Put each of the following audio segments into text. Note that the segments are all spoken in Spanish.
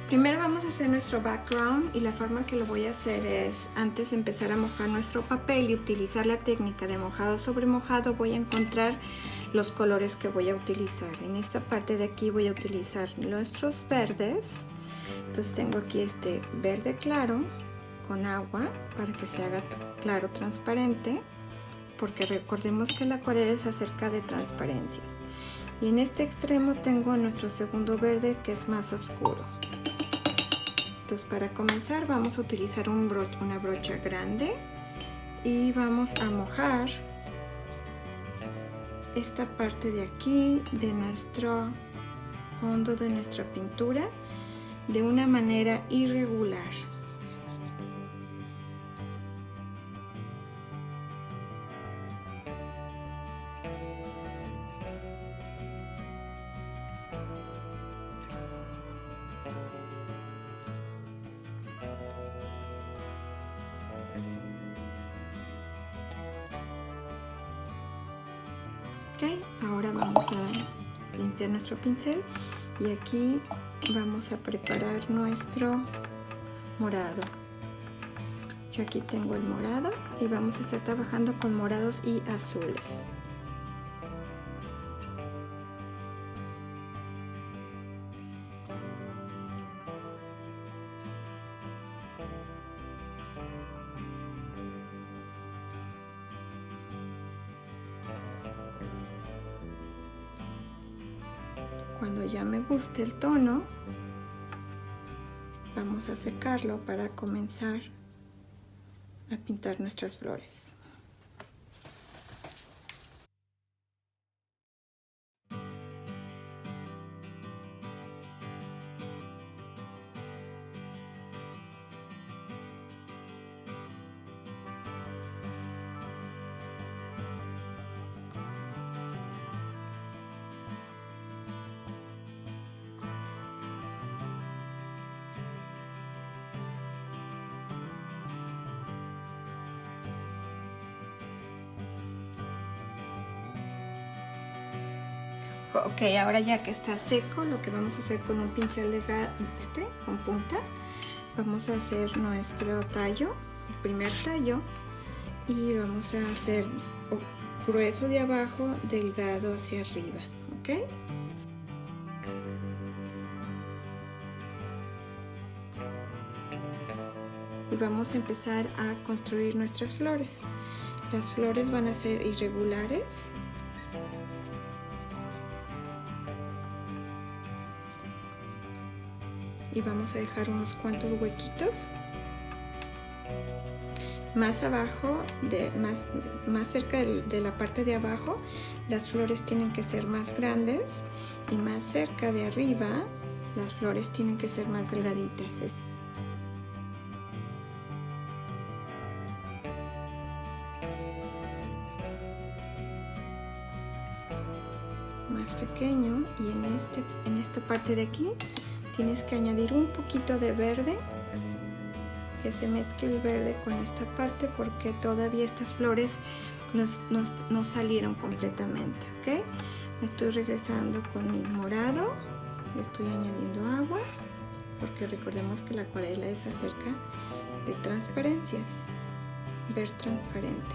Primero vamos a hacer nuestro background y la forma que lo voy a hacer es, antes de empezar a mojar nuestro papel y utilizar la técnica de mojado sobre mojado, voy a encontrar los colores que voy a utilizar. En esta parte de aquí voy a utilizar nuestros verdes. Entonces tengo aquí este verde claro con agua para que se haga claro transparente, porque recordemos que la acuarela es acerca de transparencias. Y en este extremo tengo nuestro segundo verde que es más oscuro. Entonces para comenzar vamos a utilizar una brocha grande y vamos a mojar esta parte de aquí de nuestro fondo de nuestra pintura de una manera irregular. Ok, ahora vamos a limpiar nuestro pincel y aquí vamos a preparar nuestro morado. Yo aquí tengo el morado y vamos a estar trabajando con morados y azules. Cuando ya me guste el tono, vamos a secarlo para comenzar a pintar nuestras flores. Ok, ahora ya que está seco, lo que vamos a hacer con un pincel de con punta, vamos a hacer nuestro tallo, el primer tallo, y vamos a hacer grueso de abajo, delgado hacia arriba, ¿ok? Y vamos a empezar a construir nuestras flores. Las flores van a ser irregulares. Y vamos a dejar unos cuantos huequitos. Más abajo, más cerca de la parte de abajo, las flores tienen que ser más grandes y más cerca de arriba, las flores tienen que ser más delgaditas. Más pequeño, y en esta parte de aquí tienes que añadir un poquito de verde, que se mezcle el verde con esta parte porque todavía estas flores no salieron completamente, ¿ok? Me estoy regresando con mi morado, le estoy añadiendo agua porque recordemos que la acuarela es acerca de transparencias, ver transparente.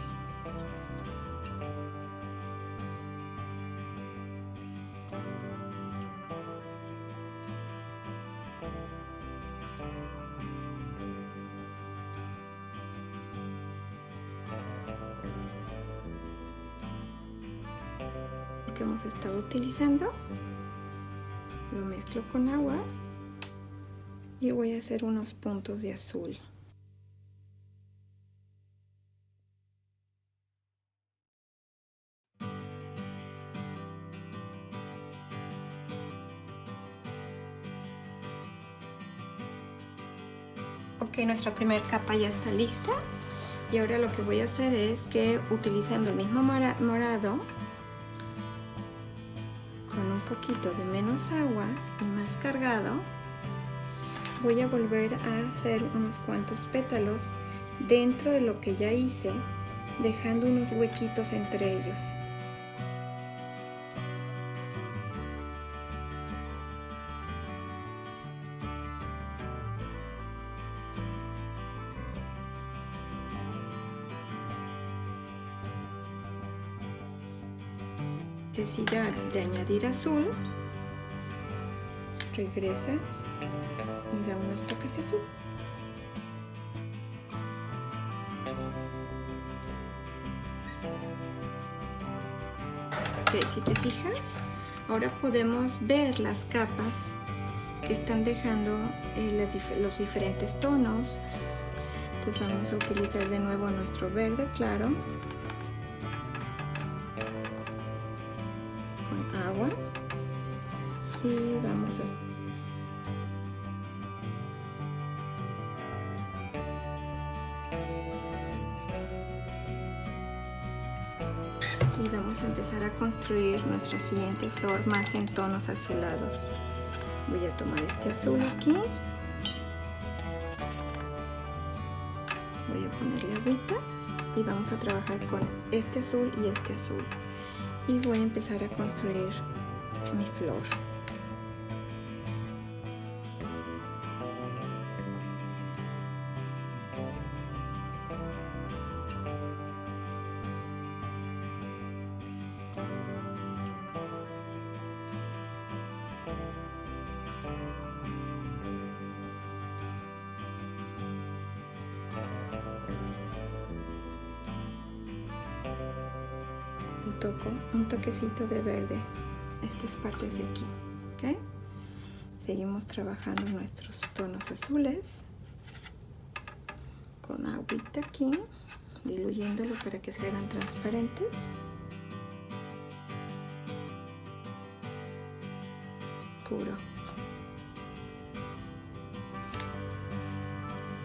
Que hemos estado utilizando, lo mezclo con agua y voy a hacer unos puntos de azul. Ok, nuestra primera capa ya está lista y ahora lo que voy a hacer es que utilizando el mismo morado con un poquito de menos agua y más cargado, voy a volver a hacer unos cuantos pétalos dentro de lo que ya hice, dejando unos huequitos entre ellos. necesidad de añadir azul, regresa y da unos toques de azul. Ok, si te fijas, ahora podemos ver las capas que están dejando los diferentes tonos. Entonces vamos a utilizar de nuevo nuestro verde claro con agua y vamos a empezar a construir nuestra siguiente flor más en tonos azulados. Voy a tomar este azul aquí, voy a ponerle agüita y vamos a trabajar con este azul y este azul y voy a empezar a construir mi flor. Un toquecito de verde estas partes de aquí, ¿ok? Seguimos trabajando nuestros tonos azules con agüita aquí, diluyéndolo para que se hagan transparentes. Puro.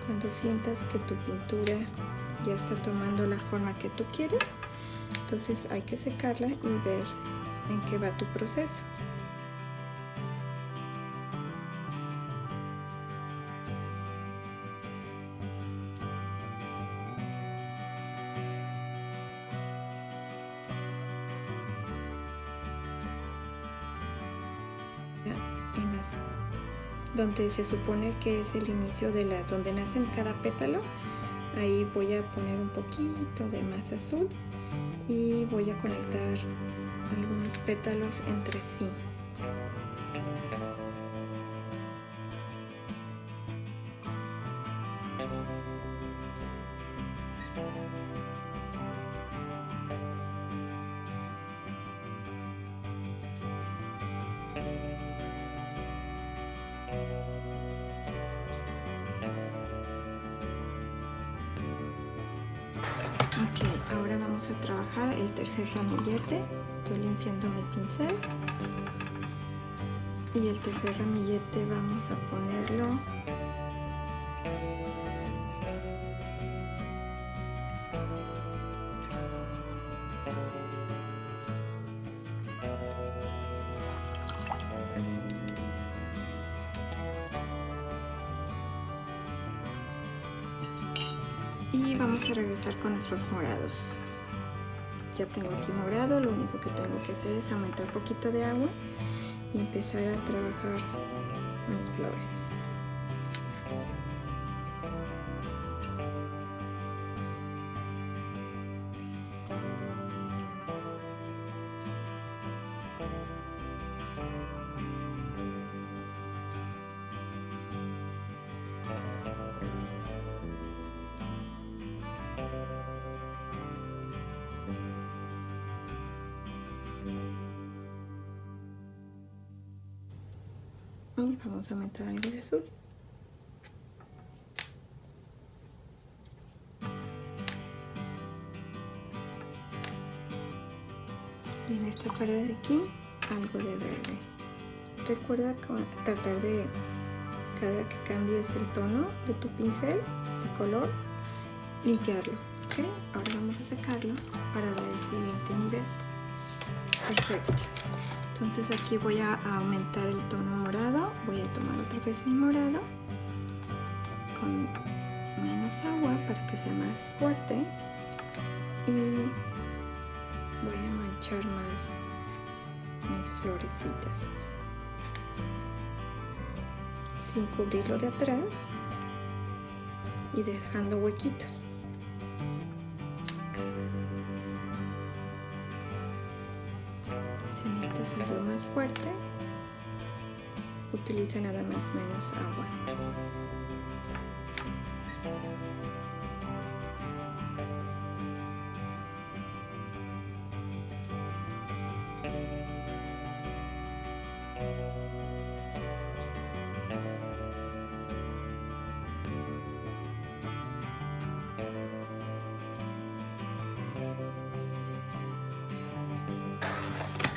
Cuando sientas que tu pintura ya está tomando la forma que tú quieres, entonces hay que secarla y ver en qué va tu proceso. Donde se supone que es el inicio de donde nacen cada pétalo, ahí voy a poner un poquito de más azul y voy a conectar algunos pétalos entre sí. Ok, ahora vamos a trabajar el tercer ramillete. Estoy limpiando mi pincel. Y el tercer ramillete vamos a ponerlo y vamos a regresar con nuestros morados. Ya tengo aquí morado, lo único que tengo que hacer es aumentar un poquito de agua y empezar a trabajar mis flores. Y vamos a meter algo de azul. Y en esta pared de aquí, algo de verde. Recuerda tratar de, cada que cambies el tono de tu pincel, de color, limpiarlo. ¿Okay? Ahora vamos a secarlo para dar el siguiente nivel. Perfecto. Entonces aquí voy a aumentar el tono morado, voy a tomar otra vez mi morado con menos agua para que sea más fuerte y voy a manchar más mis florecitas sin cubrirlo de atrás y dejando huequitos. utiliza nada más menos agua.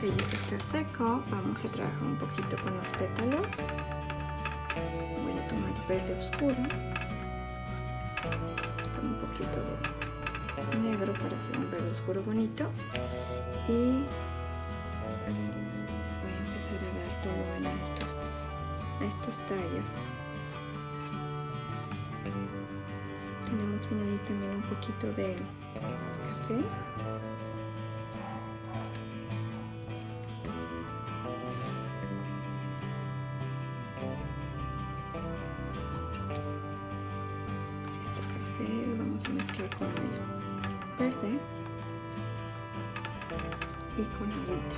Ok, ya que está seco, vamos a trabajar un poquito con los pétalos. Voy a tomar verde oscuro con un poquito de negro para hacer un verde oscuro bonito, y voy a empezar a dar volumen a estos tallos. Tenemos que añadir también un poquito de café. Lo vamos a mezclar con el verde y con agüita.